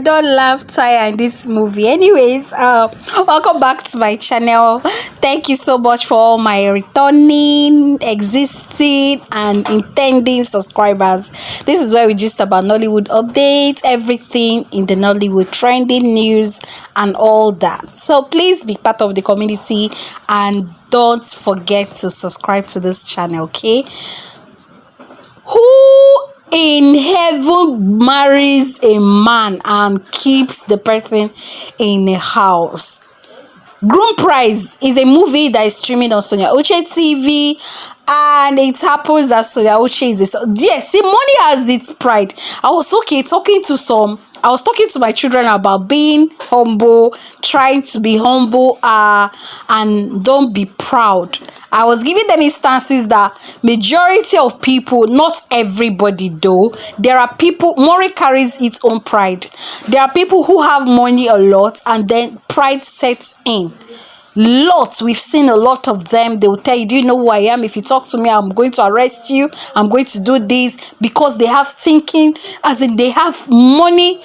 don't laugh tire in this movie. Anyways, welcome back to my channel. Thank you so much for all my returning, existing, and intending subscribers. This is where we just about Nollywood updates, everything in the Nollywood trending news and all that. So please be part of the community and don't forget to subscribe to this channel, okay? Who in heaven marries a man and keeps the person in a house? Groom'S is a movie that is streaming on SONIA UCHE TV, and it happens that SONIA UCHE is yes, see, money has its pride. I was talking to my children about being humble, trying to be humble, and don't be proud. I was giving them instances that majority of people, not everybody though, there are people, money carries its own pride. There are people who have money a lot and then pride sets in. Lots, we've seen a lot of them. They will tell you, do you know who I am? If you talk to me, I'm going to arrest you. I'm going to do this, because they have thinking, as in they have money,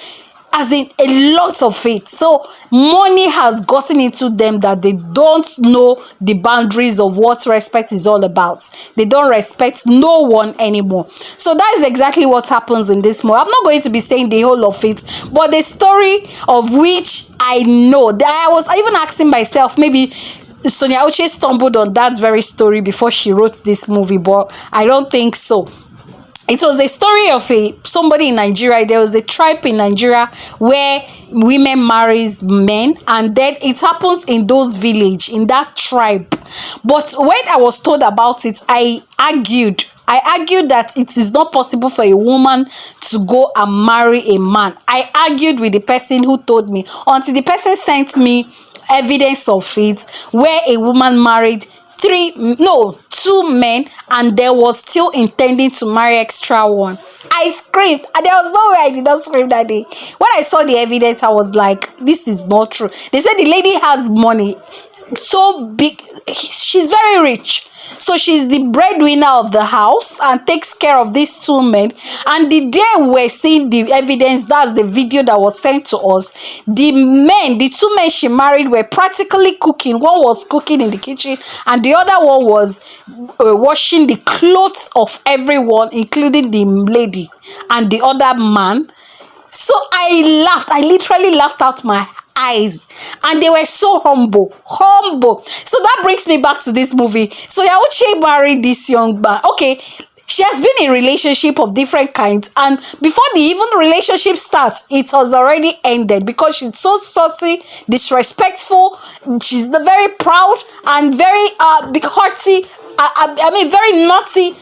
as in a lot of it. So money has gotten into them that they don't know the boundaries of what respect is all about. They don't respect no one anymore. So that is exactly what happens in this movie. I'm not going to be saying the whole of it, but the story of which I know that I was even asking myself, maybe SONIA UCHE stumbled on that very story before she wrote this movie, but I don't think so. It was a story of somebody in Nigeria. There was a tribe in Nigeria where women marries men, and then it happens in those village, in that tribe. But when I was told about it, I argued that it is not possible for a woman to go and marry a man. I argued with the person who told me, until the person sent me evidence of it, where a woman married two men, and there was still intending to marry extra one. I screamed, and there was no way I did not scream that day. When I saw the evidence, I was like, this is not true. They said the lady has money so big, she's very rich, so she's the breadwinner of the house and takes care of these two men. And the day we're seeing the evidence, that's the video that was sent to us, the two men she married were practically cooking. One was cooking in the kitchen, and the other one was washing the clothes of everyone, including the lady and the other man. So I laughed. I literally laughed out my eyes, and they were so humble. So that brings me back to this movie. So SONIA UCHE married this young man. Okay, she has been in a relationship of different kinds, and before the even relationship starts, it has already ended, because she's so saucy, disrespectful. She's very proud and very haughty. I mean, very naughty,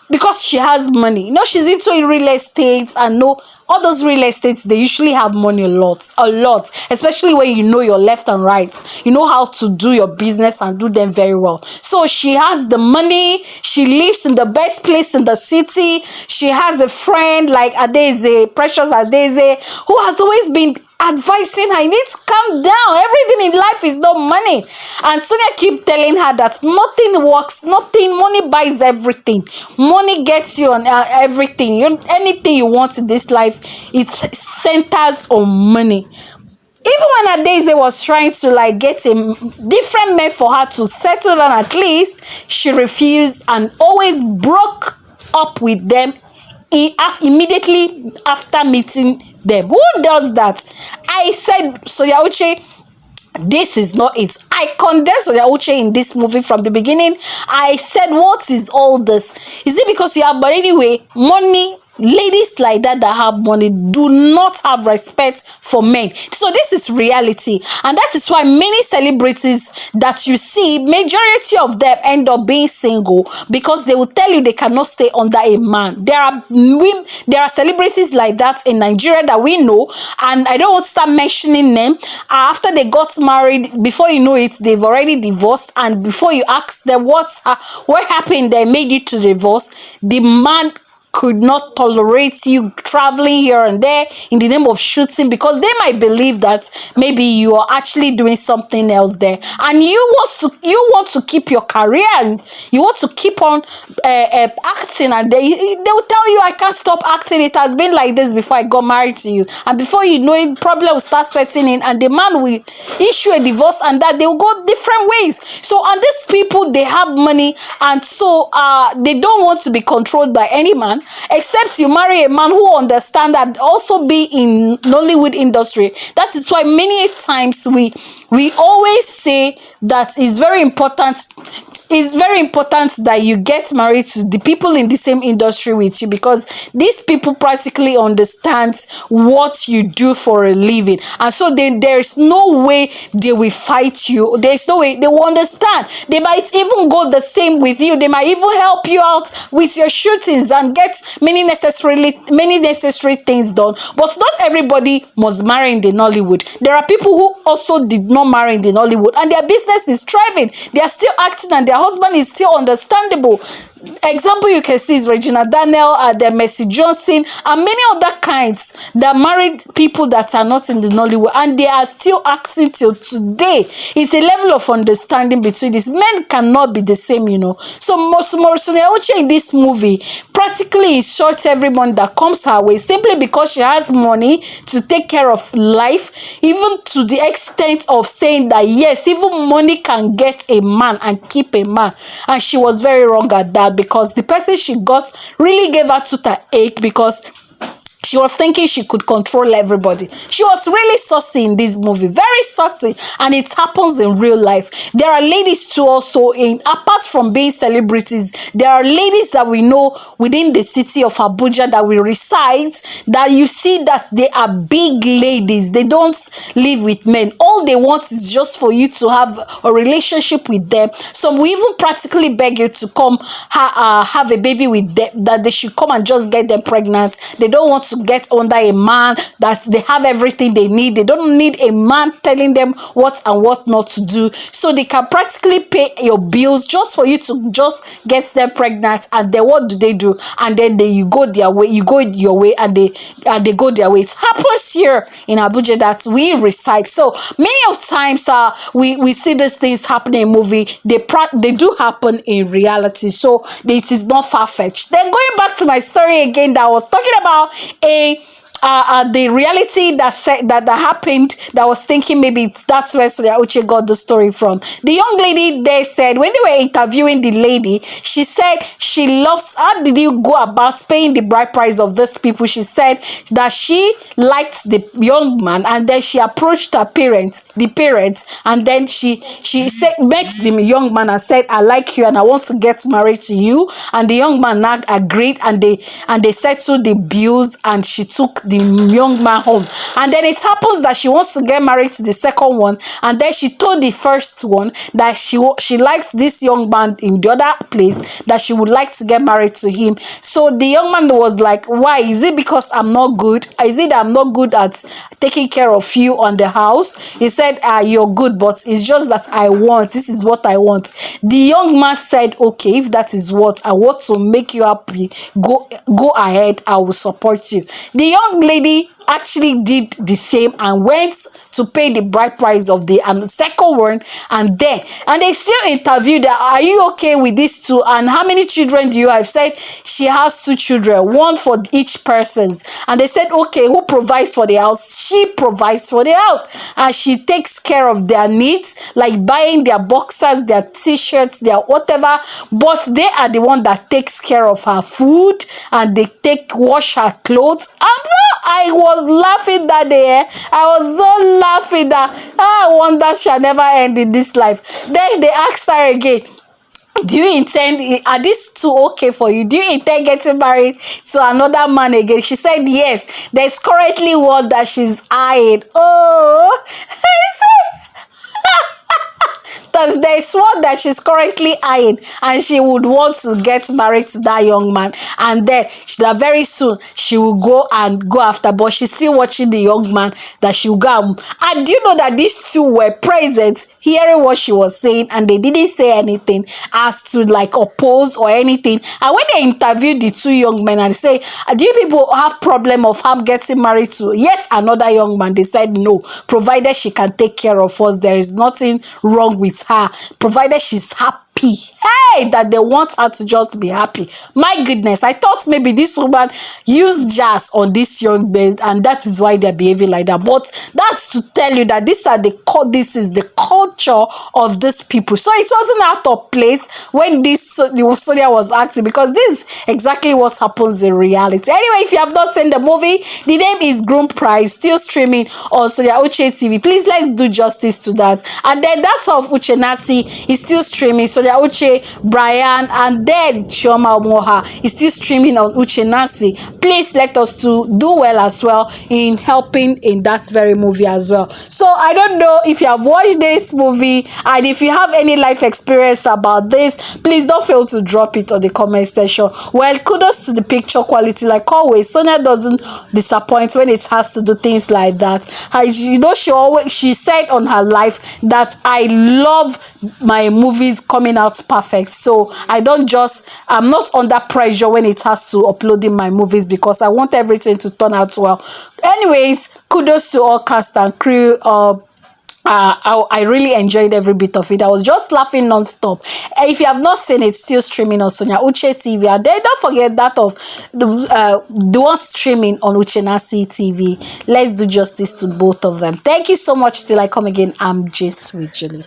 because she has money. You know, she's into real estate, and all those real estates, they usually have money a lot, especially when you know your left and right. You know how to do your business and do them very well. So she has the money. She lives in the best place in the city. She has a friend like Adeze, Precious Adeze, who has always been advising her, you need to calm down. Everything in life is not money. And Sonia keep telling her that nothing works, money buys everything. Money gets you on everything. Anything you want in this life, it centers on money. Even when Adeze was trying to get a different man for her to settle down, at least she refused and always broke up with them immediately after meeting them. Who does that? I said, SONIA UCHE, this is not it. I condemned SONIA UCHE in this movie from the beginning. I said, what is all this? Is it because you have, but anyway, money, ladies like that have money do not have respect for men. So this is reality, and that is why many celebrities that you see, majority of them end up being single, because they will tell you they cannot stay under a man. There are celebrities like that in Nigeria that we know, and I don't want to start mentioning them. After they got married, before you know it, they've already divorced, and before you ask them what happened that made you to divorce, the man could not tolerate you traveling here and there in the name of shooting, because they might believe that maybe you are actually doing something else there, and you want to keep your career, and you want to keep on acting, and they will tell you, I can't stop acting. It has been like this before I got married to you, and before you know it, problem will start setting in, and the man will issue a divorce, and that they will go different ways. So, and these people, they have money, and so they don't want to be controlled by any man, except you marry a man who understand that, also be in Nollywood industry. That is why many times we always say that it's very important that you get married to the people in the same industry with you, because these people practically understand what you do for a living, and so then there's no way they will fight you. There's no way they will understand. They might even go the same with you. They might even help you out with your shootings and get many necessary things done. But not everybody must marry in the Nollywood. There are people who also did not marry in the Nollywood, and their business is thriving. They are still acting, and their husband is still understandable. Example you can see is Regina Daniel, the Mercy Johnson, and many other kinds that married people that are not in the Nollywood, and they are still acting till today. It's a level of understanding between these men. Cannot be the same, you know. So Sonia Uche in this movie practically insults everyone that comes her way, simply because she has money to take care of life, even to the extent of saying that yes, even money can get a man and keep a man. And she was very wrong at that, because the person she got really gave her toothache, because she was thinking she could control everybody. She was really saucy in this movie, very saucy, and it happens in real life. There are ladies too also, apart from being celebrities, there are ladies that we know within the city of Abuja that we reside, that you see that they are big ladies. They don't live with men. All they want is just for you to have a relationship with them. Some will even practically beg you to come have a baby with them, that they should come and just get them pregnant. They don't want to get under a man, that they have everything they need. They don't need a man telling them what and what not to do. So they can practically pay your bills just for you to just get them pregnant. And then what do? And then you go their way, you go your way, and they go their way. It happens here in Abuja that we reside. So many of times we see these things happening in movie. They do happen in reality. So it is not far-fetched. Then going back to my story again, that I was talking about the reality that happened, that was thinking maybe that's where Sonia Uche got the story from. The young lady there said, when they were interviewing the lady, she said she loves, how did you go about paying the bride price of these people? She said that she liked the young man, and then she approached the parents, and then she said, met the young man and said, I like you and I want to get married to you. And the young man now agreed, and they settled the bills, and she took the young man home. And then it happens that she wants to get married to the second one, and then she told the first one that she likes this young man in the other place, that she would like to get married to him. So the young man was like, why? Is it because I'm not good? Is it that I'm not good at taking care of you on the house? He said, you're good, but it's just that this is what I want. The young man said, okay, if that is what I want to make you happy, go ahead, I will support you. The young lady actually did the same and went to pay the bride price of the second one, and they still interviewed her. Are you okay with these two? And how many children do you have? Said she has 2 children, one for each person's. And they said, okay, who provides for the house? She provides for the house, and she takes care of their needs, like buying their boxers, their t-shirts, their whatever. But they are the one that takes care of her food, and they wash her clothes. And I was laughing that day. I was so laughing that wonder shall never end in this life. Then they asked her again, do you intend, are these two okay for you? Do you intend getting married to another man again? She said yes. There's currently one that she's eyeing. Oh, I said there's one that she's currently eyeing, and she would want to get married to that young man, and then that very soon she will go after, but she's still watching the young man that she will go. And do you know that these two were present, hearing what she was saying, and they didn't say anything as to like oppose or anything. And when they interviewed the two young men and say, do you people have problem of her getting married to yet another young man, they said no, provided she can take care of us, there is nothing wrong with her, provided she's happy. Hey, that they want her to just be happy. My goodness, I thought maybe this woman used jazz on this young man, and that is why they're behaving like that. But that's to tell you that this is the culture of these people. So it wasn't out of place when this Sonia was acting, because this is exactly what happens in reality. Anyway, if you have not seen the movie, the name is Groom'S, still streaming on Sonia UCHE TV. Please, let's do justice to that. And then that of Uche Nasi is still streaming. Sonia UCHE, Brian, and then Chioma Omoha is still streaming on Uche Nasi. Please let us to do well as well in helping in that very movie as well. So I don't know if you have watched this movie, and if you have any life experience about this, please don't fail to drop it on the comment section. Well, kudos to the picture quality. Like always, Sonia doesn't disappoint when it has to do things like that. You know, she said on her life that I love my movies coming out perfect. So I'm not under pressure when it has to uploading my movies, because I want everything to turn out well. Anyways, kudos to all cast and crew. I really enjoyed every bit of it. I was just laughing non-stop. If you have not seen it, still streaming on Sonia UCHE TV. And then don't forget that of the one streaming on Uche Nasi TV. Let's do justice to both of them. Thank you so much. Till I come again, I'm just Julie.